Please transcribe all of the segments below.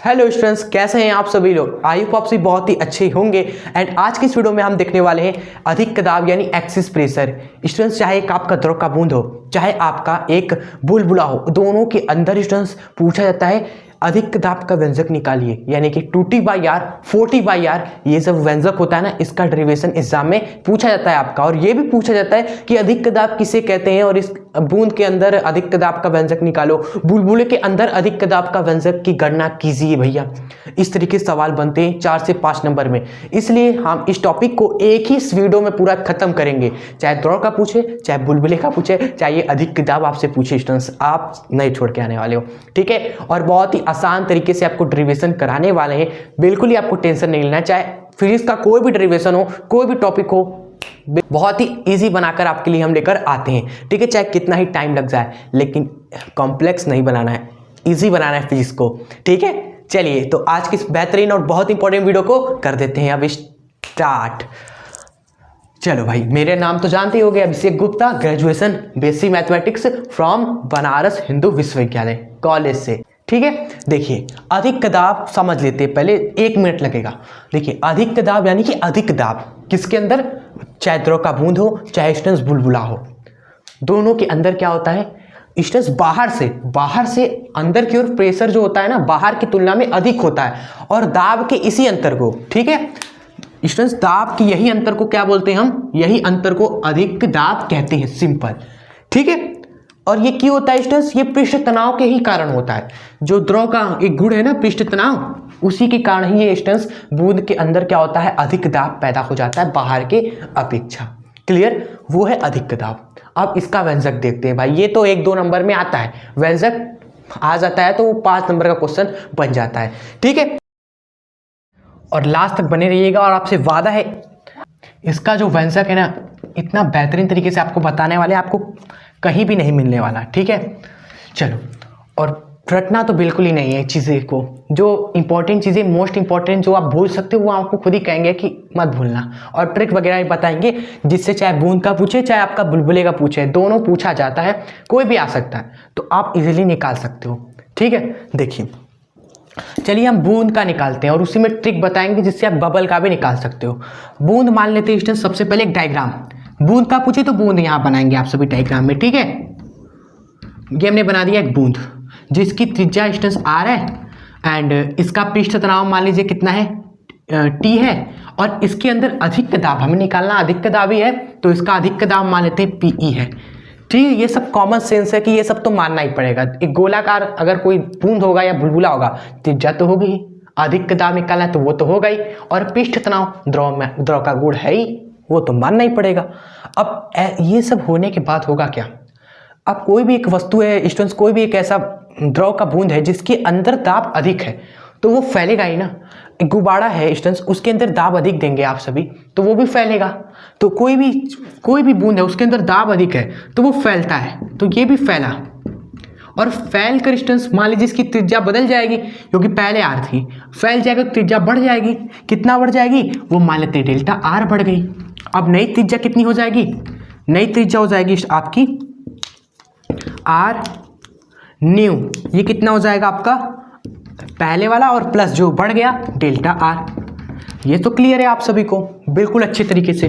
Hello students, कैसे हैं आप सभी लोग। आई होप आप सभी बहुत ही अच्छे होंगे। एंड आज की इस वीडियो में हम देखने वाले हैं अधिक दबाव यानी एक्सिस प्रेशर। स्टूडेंट्स, चाहे एक आपका द्रव का बूंद हो, चाहे आपका एक बुलबुला हो, दोनों के अंदर स्टूडेंट्स पूछा जाता है अधिक दाब का व्यंजक निकालिए, यानी कि 2T/R 4T/R ये सब व्यंजक होता है ना, इसका डेरिवेशन एग्जाम में पूछा जाता है आपका। और ये भी पूछा जाता है कि अधिक दाब किसे कहते हैं और इस बूंद के अंदर अधिक दाब का व्यंजक निकालो, बुलबुले के अंदर अधिक दाब का व्यंजक की गणना कीजिए भैया। इस तरीके से सवाल बनते हैं 4 से 5 नंबर में। इसलिए हम इस टॉपिक को एक ही इस वीडियो में पूरा खत्म करेंगे, चाहे द्रव का पूछे, चाहे बुलबुले का पूछे, चाहे अधिक दाब आपसे पूछे, स्टूडेंट्स आप नहीं छोड़ के आने वाले हो, ठीक है। और बहुत ही आसान तरीके से आपको डेरिवेशन कराने वाले हैं, बिल्कुल ही आपको टेंशन नहीं लेना। चाहे फिजिक्स का कोई भी डेरिवेशन हो, कोई भी टॉपिक हो, बहुत ही इजी बनाकर आपके लिए हम लेकर आते हैं, ठीक है। चाहे कितना ही टाइम लग जाए, लेकिन कॉम्प्लेक्स नहीं बनाना है, इजी बनाना है फिजिक्स को, ठीक है। चलिए, तो आज की इस बेहतरीन और बहुत इंपॉर्टेंट वीडियो को कर देते हैं अब स्टार्ट। चलो भाई, मेरे नाम तो जानते ही हो गए, Abhishek Gupta, graduation BSc mathematics from Banaras Hindu Vishwavidyalaya college से, ठीक है। देखिए, अधिक दाब समझ लेते हैं, पहले 1 मिनट लगेगा। देखिए, अधिक दाब यानी कि अधिक दाब किसके अंदर, चाहे द्रव का बूंद हो, चाहे स्टूडेंट्स बुलबुला हो, दोनों के अंदर क्या होता है स्टूडेंट्स, बाहर से अंदर की ओर प्रेशर जो होता है ना, बाहर की तुलना में अधिक होता है। और दाब के इसी अंतर को, ठीक है स्टूडेंट्स, दाब की यही अंतर को क्या बोलते हैं हम, यही अंतर को अधिक दाब कहते हैं, सिंपल, ठीक है। और ये क्यों होता है स्टूडेंट्स, ये पृष्ठ तनाव के ही कारण होता है। जो द्रव का एक गुण है ना पृष्ठ तनाव, उसी के कारण ही ये स्टूडेंट्स बूंद के अंदर क्या होता है, अधिक दाब पैदा हो जाता है बाहर के अपेक्षा। क्लियर, वो है अधिक दाब। अब इसका व्यंजक देखते हैं भाई, ये तो 1-2 नंबर में आता है, व्यंजक आ जाता है तो वो 5 नंबर का क्वेश्चन बन जाता है, ठीक है। और लास्ट तक बने रहिएगा, और आपसे वादा है इसका जो व्यंजक है ना, इतना बेहतरीन तरीके से आपको बताने वाले, आपको कहीं भी नहीं मिलने वाला, ठीक है। चलो, और रटना तो बिल्कुल ही नहीं है चीज़ें को, जो इंपॉर्टेंट चीज़ें, मोस्ट इंपॉर्टेंट जो आप भूल सकते हो वो आपको खुद ही कहेंगे कि मत भूलना। और ट्रिक वगैरह भी बताएंगे, जिससे चाहे बूंद का पूछे, चाहे आपका बुलबुले का पूछे, दोनों पूछा जाता है, कोई भी आ सकता है, तो आप इजीली निकाल सकते हो, ठीक है। देखिए, चलिए हम बूंद का निकालते हैं और उसी में ट्रिक बताएंगे जिससे आप बबल का भी निकाल सकते हो। बूंद मान लेते हैं स्टूडेंट, सबसे पहले एक डायग्राम, बूंद का पूछे तो बूंद यहाँ बनाएंगे आप सभी डायग्राम में, ठीक है। ये हमने बना दिया एक बूंद जिसकी त्रिज्या स्टूडेंट्स R है, एंड इसका पृष्ठ तनाव मान लीजिए कितना है, T है, और इसके अंदर अधिक दाब हमें निकालना, अधिक दाब ही है तो इसका अधिक दाब मान लेते हैं PE है, ठीक है। ये सब कॉमन सेंस है कि ये सब तो मानना ही पड़ेगा। एक गोलाकार अगर कोई बूंद होगा या बुलबुला होगा, त्रिज्या तो होगी ही, अधिक दाब निकालना है तो वो तो होगा ही, और पृष्ठ तनाव द्रव का गुण है ही, वो तो मानना ही पड़ेगा। अब ये सब होने के बाद होगा क्या, अब कोई भी एक वस्तु है स्टूडेंट्स, कोई भी एक ऐसा द्रव का बूंद है जिसके अंदर दाब अधिक है, तो वो फैलेगा ही ना। एक गुब्बारा है स्टूडेंट्स, उसके अंदर दाब अधिक देंगे आप सभी, तो वो भी फैलेगा। तो कोई भी बूंद है उसके अंदर दाब अधिक है तो वो फैलता है, तो ये भी फैला, और फैल कर स्टूडेंट्स मान लीजिए इसकी त्रिज्या बदल जाएगी, क्योंकि पहले R थी, फैल जाएगा तो त्रिज्या बढ़ जाएगी। कितना बढ़ जाएगी, वो मान लेते हैं डेल्टा R बढ़ गई। अब नई त्रिज्या कितनी हो जाएगी, नई त्रिज्या हो जाएगी आपकी R न्यू, ये कितना हो जाएगा आपका पहले वाला, और प्लस जो बढ़ गया डेल्टा R। ये तो क्लियर है आप सभी को बिल्कुल अच्छे तरीके से,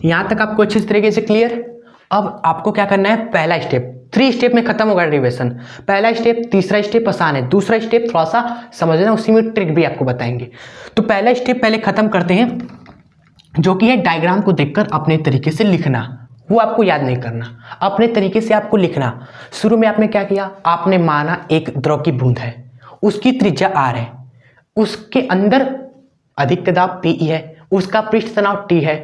यहां तक आपको अच्छे तरीके से क्लियर। अब आपको क्या करना है, पहला स्टेप, 3 स्टेप में खत्म होगा डेरिवेशन। पहला स्टेप, तीसरा स्टेप आसान है, दूसरा स्टेप थोड़ा सा समझना, उसी में ट्रिक भी आपको बताएंगे। तो पहला स्टेप पहले खत्म करते हैं, जो कि है डायग्राम को देखकर अपने तरीके से लिखना। वो आपको याद नहीं करना, अपने तरीके से आपको लिखना। शुरू में आपने क्या किया, आपने माना एक द्रव की बूंद है, उसकी त्रिज्या R है, उसके अंदर अधिक दाब PE है, उसका पृष्ठ तनाव T है,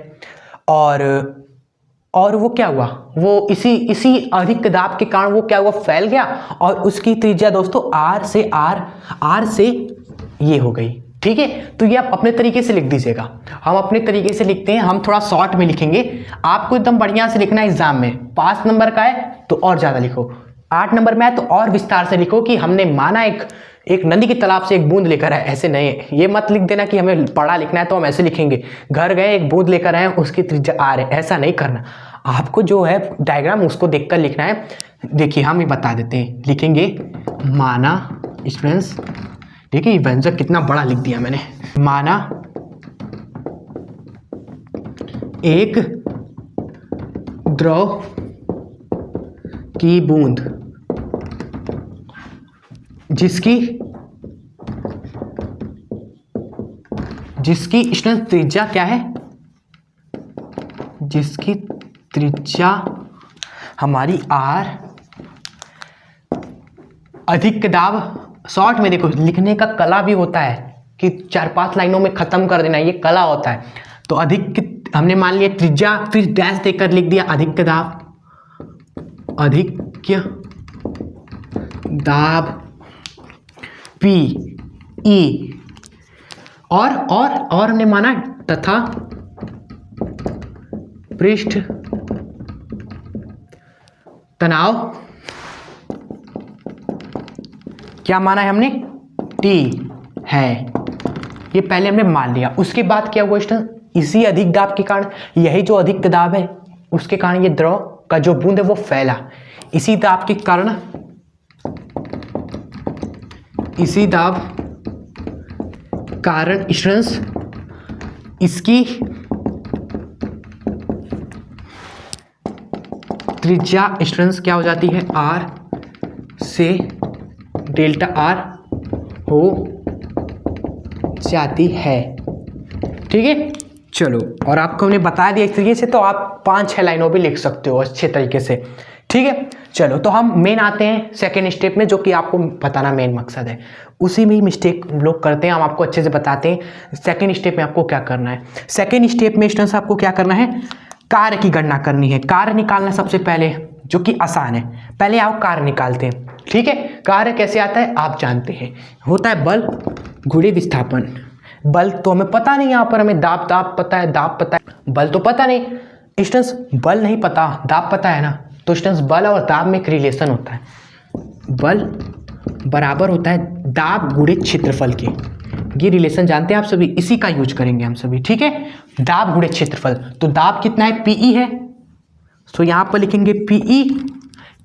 और वो क्या हुआ, वो इसी अधिक दाब के कारण वो क्या हुआ, फैल गया, और उसकी त्रिज्या दोस्तों R से ये हो गई, ठीक है। तो ये आप अपने तरीके से लिख दीजिएगा, हम अपने तरीके से लिखते हैं, हम थोड़ा शॉर्ट में लिखेंगे, आपको एकदम बढ़िया से लिखना है। एग्जाम में 5 नंबर का है तो और ज़्यादा लिखो, 8 नंबर में है तो और विस्तार से लिखो कि हमने माना एक नदी के तालाब से एक बूंद लेकर आए, ऐसे नहीं, ये मत लिख देना कि हमें पढ़ा लिखना है तो हम ऐसे लिखेंगे, घर गए एक बूंद लेकर आए उसकी त्रिज्या R है, ऐसा नहीं करना। आपको जो है डायग्राम उसको देखकर लिखना है। देखिए हम ही बता देते हैं, लिखेंगे माना स्टूडेंट्स देखिए ये व्यंजक कितना बड़ा लिख दिया मैंने। माना एक द्रव की बूंद जिसकी स्टूडेंट त्रिज्या क्या है, जिसकी त्रिज्या हमारी r, अधिक दाब। शॉर्ट में देखो लिखने का कला भी होता है कि 4-5 लाइनों में खत्म कर देना, ये कला होता है। तो अधिक हमने मान लिया त्रिज्या, फिर डैश देकर लिख दिया अधिक दाब P E, और हमने माना तथा पृष्ठ तनाव क्या माना है हमने, T है। ये पहले हमने मान लिया। उसके बाद क्या हुआ स्टूडेंट, इसी अधिक दाब के कारण, यही जो अधिक दाब है उसके कारण ये द्रव का जो बूंद है वो फैला। इसी दाब के कारण, इसी दाब कारण स्टूडेंट्स इसकी त्रिज्या स्टूडेंट्स क्या हो जाती है, R से डेल्टा R हो जाती है। ठीक है, चलो, और आपको हमने बता दिया एक तरीके से, तो आप 5-6 लाइनों भी लिख सकते हो अच्छे तरीके से। ठीक है, चलो तो हम मेन आते हैं सेकेंड स्टेप में, जो कि आपको बताना मेन मकसद है। उसी में ही मिस्टेक लोग करते हैं, हम आपको अच्छे से बताते हैं सेकेंड स्टेप में आपको क्या करना है। सेकेंड स्टेप में स्टूडेंट्स आपको क्या करना है, कार्य की गणना करनी है। कार्य निकालना सबसे पहले, जो कि आसान है। पहले आप कार्य निकालते हैं। ठीक है, कार्य कैसे आता है आप जानते हैं, होता है बल गुणे विस्थापन। बल तो हमें पता नहीं, यहाँ पर हमें दाब पता है, दाब पता है, बल तो पता नहीं। स्टूडेंट्स बल नहीं पता, दाब पता है ना, तो स्टूडेंट्स बल और दाब में एक रिलेशन होता है। बल बराबर होता है दाब गुणे क्षेत्रफल के। ये रिलेशन जानते हैं आप सभी, इसी का यूज करेंगे हम सभी। ठीक है, दाब गुणे क्षेत्रफल, तो दाब कितना है, PE है, तो यहाँ पर लिखेंगे PE।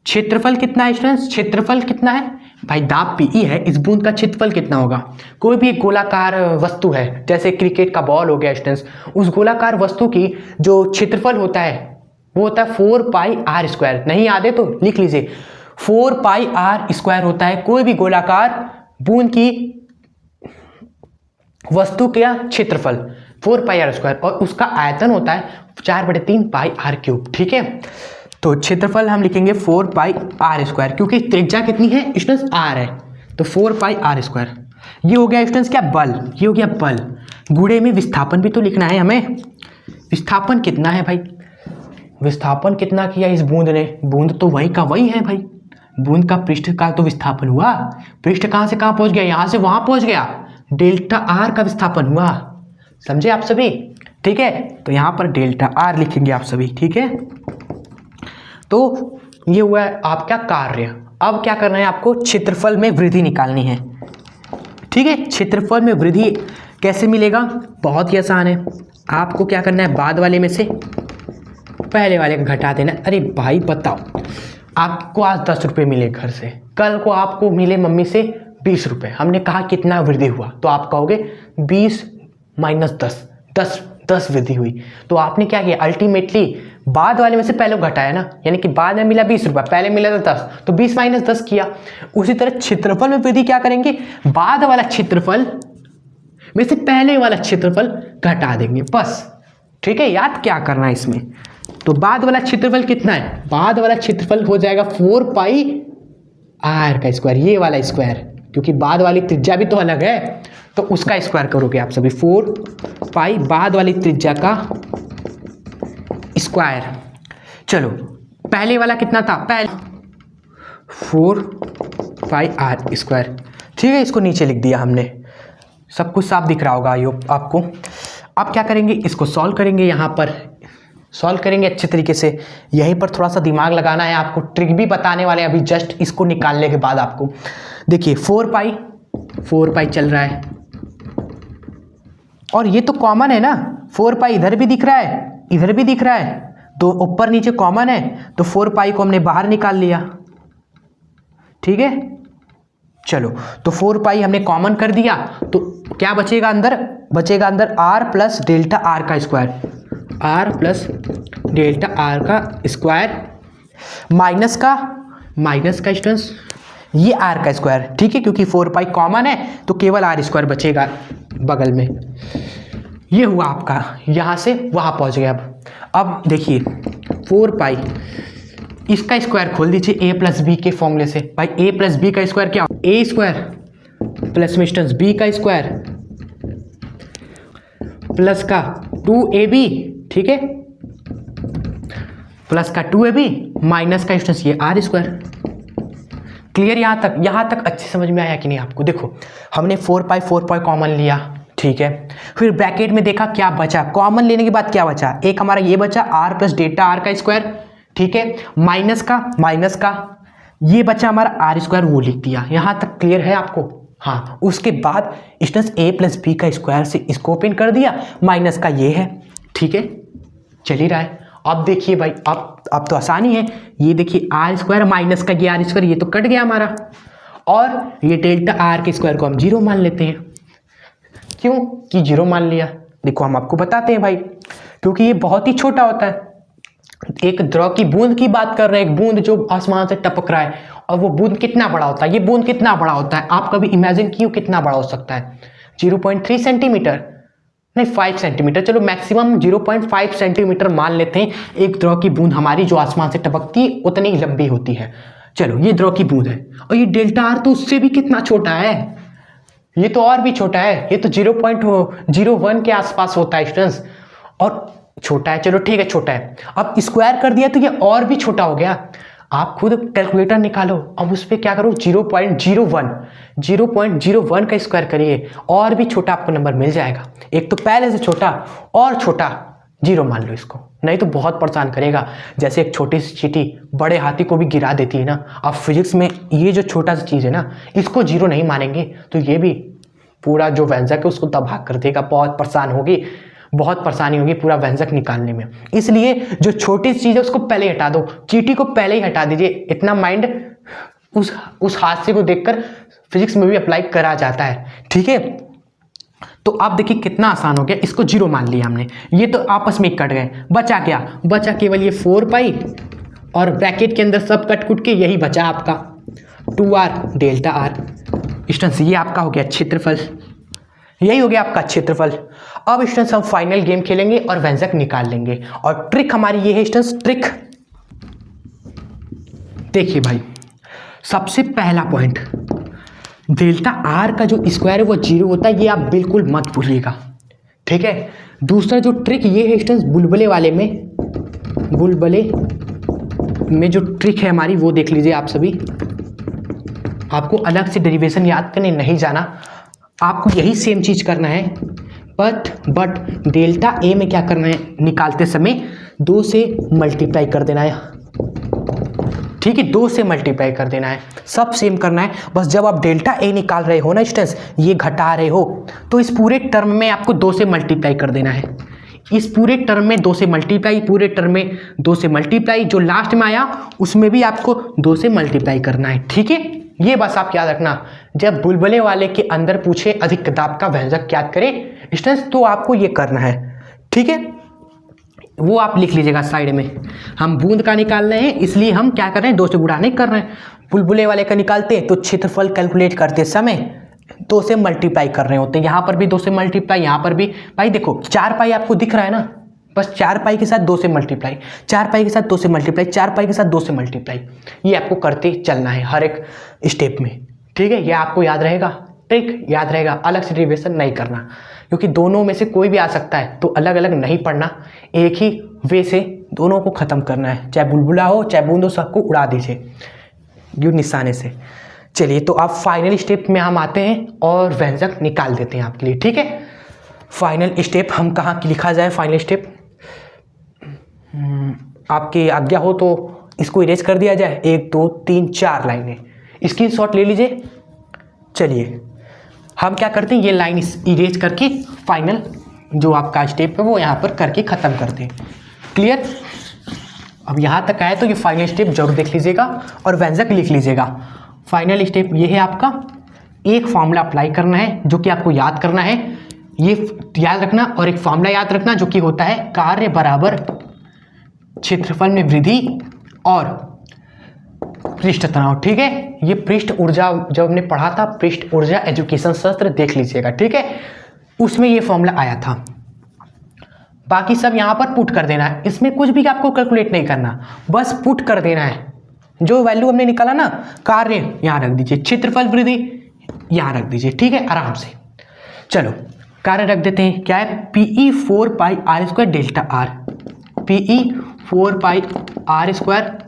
क्षेत्रफल कितना है स्टूडेंट्स, क्षेत्रफल कितना है भाई, दाब PE है, इस बूंद का क्षेत्रफल कितना होगा। कोई भी एक गोलाकार वस्तु है, जैसे क्रिकेट का बॉल हो गया स्टूडेंट्स, उस गोलाकार वस्तु की जो क्षेत्रफल होता है वो होता है 4πr²। नहीं याद है तो लिख लीजिए, 4πr² होता है कोई भी गोलाकार बूंद की वस्तु का क्षेत्रफल, 4πr², और उसका आयतन होता है 4/3 πr³। ठीक है, तो क्षेत्रफल हम लिखेंगे 4πr², क्योंकि त्रिज्या कितनी है स्टूडेंट्स, r है, तो 4πr²। ये हो गया स्टूडेंट्स क्या, बल, ये हो गया बल। गुणे में विस्थापन भी तो लिखना है हमें। विस्थापन कितना है भाई, विस्थापन कितना किया इस बूंद ने, बूंद तो वही का वही है भाई, बूंद का पृष्ठ का तो विस्थापन हुआ। पृष्ठ कहाँ से कहाँ पहुंच गया, यहाँ से वहां पहुंच गया, डेल्टा R का विस्थापन हुआ। समझे आप सभी। ठीक है, तो यहाँ पर डेल्टा R लिखेंगे आप सभी। ठीक है, तो ये हुआ आपका कार्य। अब क्या करना है आपको, क्षेत्रफल में वृद्धि निकालनी है। ठीक है, क्षेत्रफल में वृद्धि कैसे मिलेगा, बहुत ही आसान है। आपको क्या करना है, बाद वाले में से पहले वाले को घटा देना। अरे भाई बताओ, आपको आज 10 रुपये मिले घर से, कल को आपको मिले मम्मी से 20 रुपये, हमने कहा कितना वृद्धि हुआ, तो आप कहोगे 20 - 10, 10 वृद्धि हुई। तो आपने क्या किया, अल्टीमेटली बाद वाले में से पहले घटाया ना, यानी कि बाद में मिला 20 रुपये, पहले मिला था 10, तो 20 - 10 किया। उसी तरह क्षेत्रफल में वृद्धि क्या करेंगे, बाद वाला क्षेत्रफल में से पहले वाला क्षेत्रफल घटा देंगे बस। ठीक है, याद क्या करना है इसमें, तो बाद वाला क्षेत्रफल कितना है, बाद वाला क्षेत्रफल हो जाएगा 4πr², ये वाला स्क्वायर, क्योंकि बाद वाली त्रिज्या भी तो अलग है, तो उसका स्क्वायर करोगे आप सभी। 4π बाद वाली त्रिज्या का स्क्वायर। चलो पहले वाला कितना था, पहले 4πr²। ठीक है, इसको नीचे लिख दिया हमने, सब कुछ साफ दिख रहा होगा ये आपको। अब क्या करेंगे, इसको सॉल्व करेंगे, यहाँ पर सॉल्व करेंगे अच्छे तरीके से। यहीं पर थोड़ा सा दिमाग लगाना है आपको, ट्रिक भी बताने वाले हैं अभी जस्ट इसको निकालने के बाद आपको। देखिए 4π चल रहा है, और ये तो कॉमन है ना, 4π इधर भी दिख रहा है, इधर भी दिख रहा है, तो ऊपर नीचे कॉमन है, तो 4π को हमने बाहर निकाल लिया। ठीक है, चलो तो 4 पाई हमने कॉमन कर दिया, तो क्या बचेगा अंदर? बचेगा अंदर r प्लस डेल्टा आर का square, r plus delta R का स्क्वायर माइनस का स्टूडेंट्स ये r का स्क्वायर, ठीक है, क्योंकि 4 पाई कॉमन है तो केवल r स्क्वायर बचेगा बगल में। ये हुआ आपका, यहाँ से वहाँ पहुँच गया। अब देखिए 4 पाई, इसका स्क्वायर खोल दीजिए a प्लस बी के फॉर्मूले से। भाई a प्लस बी का स्क्वायर क्या? a स्क्वायर प्लस में स्टूडेंट्स b का स्क्वायर प्लस का 2ab, ठीक है, प्लस का 2ab माइनस का स्टूडेंट्स ये r स्क्वायर। क्लियर? यहाँ तक अच्छे समझ में आया कि नहीं आपको? देखो हमने 4 पाई कॉमन लिया, ठीक है, फिर ब्रैकेट में देखा क्या बचा, कॉमन लेने के बाद क्या बचा, एक हमारा ये बचा r प्लस डेल्टा आर का स्क्वायर, ठीक है, माइनस का ये बचा हमारा आर स्क्वायर, वो लिख दिया। यहाँ तक क्लियर है आपको? हाँ, उसके बाद स्टूडेंट्स a प्लस बी का स्क्वायर से इसको ओपन कर दिया, माइनस का ये है, ठीक है, चल ही रहा है। अब देखिए भाई, अब तो आसानी है, ये देखिए आर स्क्वायर माइनस का ये आर स्क्वायर, ये तो कट गया हमारा, और ये डेल्टा आर के स्क्वायर को हम 0 मान लेते हैं। क्यों कि 0 मान लिया? देखो हम आपको बताते हैं भाई, क्योंकि ये बहुत ही छोटा होता है। एक द्रव की बूंद की बात कर रहे हैं, एक बूंद जो आसमान से टपक रहा है, और वो बूंद कितना बड़ा होता है, ये बूंद कितना बड़ा होता है, आप कभी इमेजिन किए कितना बड़ा हो सकता है? 0.3 सेंटीमीटर नहीं, 5 सेंटीमीटर, चलो मैक्सिमम 0.5 सेंटीमीटर मान लेते हैं। एक द्रव की बूंद हमारी जो आसमान से टपकती है उतनी ही लंबी होती है। चलो ये द्रव की बूंद है, और ये डेल्टा आर तो उससे भी कितना छोटा है, ये तो और भी छोटा है, ये तो 0.01 के आसपास होता है स्टूडेंट्स, और छोटा है। चलो ठीक है, छोटा है। अब स्क्वायर कर दिया तो ये और भी छोटा हो गया। आप खुद कैलकुलेटर निकालो, अब उस पर क्या करो, 0.01 का स्क्वायर करिए, और भी छोटा आपको नंबर मिल जाएगा। एक तो पहले से छोटा और छोटा 0 मान लो इसको, नहीं तो बहुत परेशान करेगा। जैसे एक छोटी सी चींटी बड़े हाथी को भी गिरा देती है ना, अब फिजिक्स में ये जो छोटा सा चीज़ है ना, इसको 0 नहीं मानेंगे तो ये भी पूरा जो व्यंजक है उसको तबाह कर देगा। बहुत परेशानी होगी पूरा व्यंजक निकालने में। इसलिए जो छोटी चीज़ है उसको पहले हटा दो, चींटी को पहले ही हटा दीजिए। इतना माइंड उस हादसे को देखकर फिजिक्स में भी अप्लाई करा जाता है, ठीक है। तो आप देखिए कितना आसान हो गया, इसको 0 मान लिया हमने, ये तो आपस में कट गए। बचा क्या? बचा केवल ये 4 पाई, और ब्रैकेट के अंदर सब कट कुट के यही बचा आपका 2r डेल्टा आर। स्टूडेंट्स ये आपका हो गया क्षेत्रफल, यही हो गया आपका क्षेत्रफल। अब स्टूडेंट्स हम फाइनल गेम खेलेंगे और व्यंजक निकाल लेंगे, और ट्रिक हमारी ये है स्टूडेंट्स, ट्रिक देखिए भाई। सबसे पहला पॉइंट, डेल्टा आर का जो स्क्वायर है वो 0 होता है, ये आप बिल्कुल मत भूलिएगा, ठीक है। दूसरा जो ट्रिक ये है स्टूडेंट्स, बुलबुले में जो ट्रिक है हमारी वो देख लीजिए आप सभी। आपको अलग से डेरिवेशन याद करने नहीं जाना, आपको यही सेम चीज़ करना है, बट डेल्टा ए में क्या करना है, निकालते समय 2 से मल्टीप्लाई कर देना है, ठीक है, 2 से मल्टीप्लाई कर देना है, सब सेम करना है। बस जब आप डेल्टा ए निकाल रहे हो ना स्टूडेंट्स, ये घटा रहे हो, तो इस पूरे टर्म में आपको 2 से मल्टीप्लाई कर देना है। इस पूरे टर्म में 2 से मल्टीप्लाई, पूरे टर्म में 2 से मल्टीप्लाई, जो लास्ट में आया उसमें भी आपको 2 से मल्टीप्लाई करना है, ठीक है। ये बस आप याद रखना, जब बुलबुले वाले के अंदर पूछे अधिक दाब का व्यंजक याद करें स्टूडेंट्स, तो आपको ये करना है, ठीक है। वो आप लिख लीजिएगा साइड में। हम बूंद का निकाल रहे हैं, इसलिए हम क्या कर रहे हैं, 2 से गुणा नहीं कर रहे हैं। बुलबुले वाले का निकालते हैं तो क्षेत्रफल कैलकुलेट करते समय 2 से मल्टीप्लाई कर रहे होते हैं। यहाँ पर भी 2 से मल्टीप्लाई, यहाँ पर भी। भाई देखो 4 पाई आपको दिख रहा है ना, बस 4 पाई के साथ 2 से मल्टीप्लाई, 4 पाई के साथ 2 से मल्टीप्लाई, 4 पाई के साथ 2 से मल्टीप्लाई, ये आपको करते चलना है हर एक स्टेप में, ठीक है। ये आपको याद रहेगा, ट्रिक याद रहेगा, अलग से डेरिवेशन नहीं करना, क्योंकि दोनों में से कोई भी आ सकता है, तो अलग अलग नहीं पढ़ना, एक ही वे से दोनों को ख़त्म करना है। चाहे बुलबुला हो चाहे बूंद हो, सबको उड़ा दीजिए यूँ निशाने से। चलिए तो आप फाइनल स्टेप में हम आते हैं और व्यंजक निकाल देते हैं आपके लिए, ठीक है। फाइनल स्टेप हम कहाँ की लिखा जाए, फाइनल स्टेप आपकी आज्ञा हो तो इसको इरेज कर दिया जाए, 1 2 3 4 लाइनें, स्क्रीनशॉट ले लीजिए। चलिए हम क्या करते हैं, ये लाइन इरेज करके फाइनल जो आपका स्टेप है वो यहाँ पर करके ख़त्म करते हैं। क्लियर? अब यहाँ तक आए तो ये फाइनल स्टेप जरूर देख लीजिएगा और व्यंजक लिख लीजिएगा। फाइनल स्टेप ये है आपका, एक फॉर्मूला अप्लाई करना है जो कि आपको याद करना है, ये याद रखना, और एक फॉर्मूला याद रखना जो कि होता है कार्य बराबर क्षेत्रफल में वृद्धि और पृष्ठ तनाव। ठीक है, ये पृष्ठ ऊर्जा जब हमने पढ़ा था, पृष्ठ ऊर्जा एजुकेशन सत्र देख लीजिएगा। ठीक है, उसमें ये फॉर्मूला आया था। बाकी सब यहाँ पर पुट कर देना है, इसमें कुछ भी आपको कैलकुलेट नहीं करना, बस पुट कर देना है। जो वैल्यू हमने निकाला ना, कार्य यहाँ रख दीजिए, क्षेत्रफल वृद्धि यहाँ रख दीजिए। ठीक है, आराम से। चलो कार्य रख देते हैं, क्या है, PE 4 pi r square delta r, PE 4 pi r square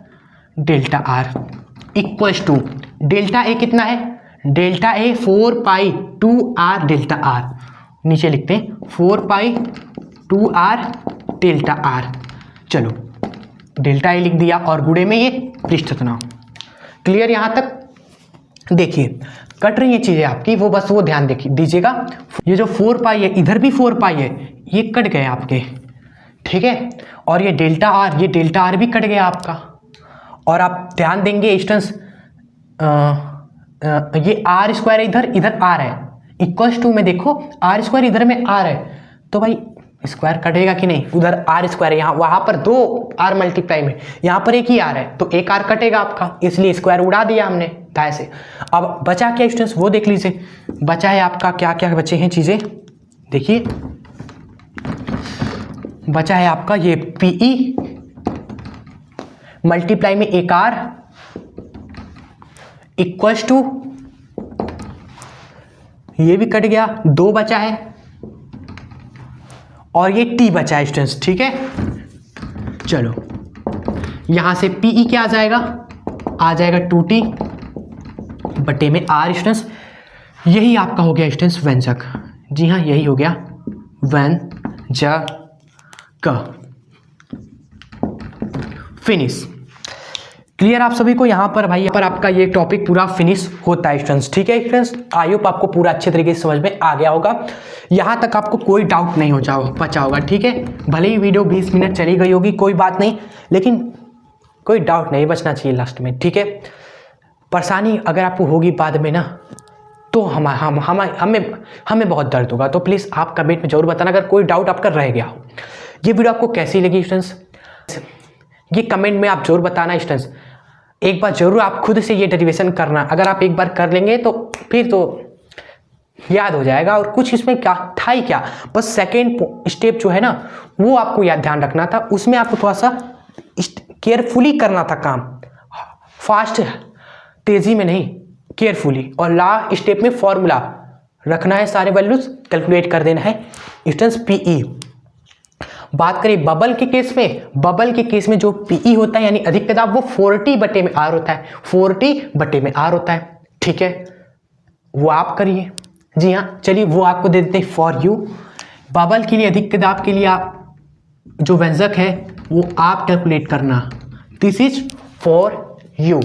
delta r equals to delta a कितना है, delta a 4 pi 2 r delta r, नीचे लिखते हैं 4 पाई 2 आर डेल्टा आर। चलो डेल्टा ए लिख दिया और गुणे में ये पृष्ठ तनाव। क्लियर यहाँ तक? देखिए कट रही है चीज़ें आपकी, वो बस वो ध्यान दीजिएगा। ये जो 4 पाई है, इधर भी 4 पाई है, ये कट गए आपके। ठीक है, और ये डेल्टा आर भी कट गया आपका। और आप ध्यान देंगे स्टूडेंट्स, ये आर स्क्वायर इधर आर है, इक्वल्स टू में देखो आर स्क्वायर इधर में आर है, तो भाई स्क्वायर कटेगा कि नहीं, उधर आर स्क्वायर है, यहाँ वहाँ पर 2 आर मल्टीप्लाई में, यहाँ पर एक ही आर है, तो एक आर कटेगा आपका, इसलिए स्क्वायर उड़ा दिया हमने दाएं से। अब बचा क्या स्टूडेंट्स, वो देख लीजिए। बचा है आपका क्या क्या बचे हैं चीज़ें, देखिए बचा है आपका ये पीई मल्टीप्लाई में एक आर इक्वल्स टू, ये भी कट गया, 2 बचा है, और ये टी बचा है स्टूडेंट्स। ठीक है, चलो यहां से पीई क्या आ जाएगा 2t बटे में आर स्टूडेंट्स। यही आपका हो गया स्टूडेंट्स व्यंजक। जी हाँ, यही हो गया व्यंजक। फिनिश। क्लियर आप सभी को? यहाँ पर भाई, यहाँ पर आपका ये टॉपिक पूरा फिनिश होता है स्टूडेंट्स। ठीक है स्टूडेंट्स, आई होप आपको पूरा अच्छे तरीके से समझ में आ गया होगा, यहाँ तक आपको कोई डाउट नहीं बचा होगा। ठीक है, भले ही वीडियो 20 मिनट चली गई होगी, कोई बात नहीं, लेकिन कोई डाउट नहीं बचना चाहिए लास्ट में। ठीक है, परेशानी अगर आपको होगी बाद में ना, तो हमें बहुत दर्द होगा, तो प्लीज़ आप कमेंट में जरूर बताना अगर कोई डाउट आपका रह गया हो। ये वीडियो आपको कैसी लगी स्टूडेंट्स, ये कमेंट में आप जरूर बताना स्टूडेंट्स। एक बार जरूर आप खुद से ये डेरिवेशन करना, अगर आप एक बार कर लेंगे तो फिर तो याद हो जाएगा। और कुछ इसमें क्या था ही क्या, बस सेकेंड स्टेप जो है ना, वो आपको याद ध्यान रखना था, उसमें आपको थोड़ा सा केयरफुली करना था काम, फास्ट तेजी में नहीं, केयरफुली। और लास्ट स्टेप में फॉर्मूला रखना है, सारे वैल्यूज कैलकुलेट कर देना है स्टूडेंट्स। पीई बात करें बबल के केस में जो पीई होता है यानी अधिक दाब, वो 40 बटे में आर होता है, 40 बटे में आर होता है। ठीक है, वो आप करिए। जी हाँ, चलिए वो आपको दे देते हैं फॉर यू। बबल के लिए, अधिक दाब के लिए आप जो व्यंजक है वो आप कैलकुलेट करना, दिस इज फॉर यू।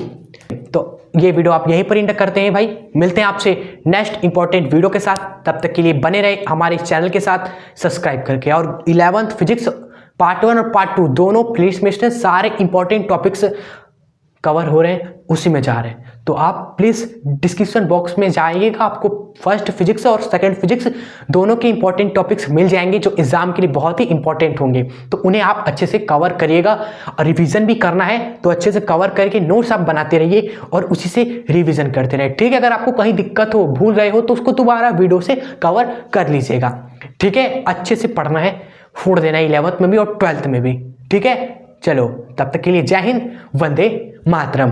तो ये वीडियो आप यहीं पर एंड करते हैं भाई, मिलते हैं आपसे नेक्स्ट इंपॉर्टेंट वीडियो के साथ। तब तक के लिए बने रहे हमारे चैनल के साथ सब्सक्राइब करके। और 11th फिजिक्स पार्ट 1 और पार्ट 2 दोनों प्लेलिस्ट में सारे इंपॉर्टेंट टॉपिक्स कवर हो रहे हैं, उसी में जा रहे हैं, तो आप प्लीज़ डिस्क्रिप्शन बॉक्स में जाइएगा, आपको फर्स्ट फिजिक्स और सेकंड फिजिक्स दोनों के इंपॉर्टेंट टॉपिक्स मिल जाएंगे जो एग्जाम के लिए बहुत ही इंपॉर्टेंट होंगे। तो उन्हें आप अच्छे से कवर करिएगा, और रिवीजन भी करना है तो अच्छे से कवर करके नोट्स आप बनाते रहिए और उसी से रिविजन करते रहिए। ठीक है, अगर आपको कहीं दिक्कत हो, भूल रहे हो, तो उसको दोबारा वीडियो से कवर कर लीजिएगा। ठीक है, अच्छे से पढ़ना है, फोड़ देना है 11th में भी और 12th में भी। ठीक है, चलो तब तक के लिए जय हिंद, वंदे मातरम।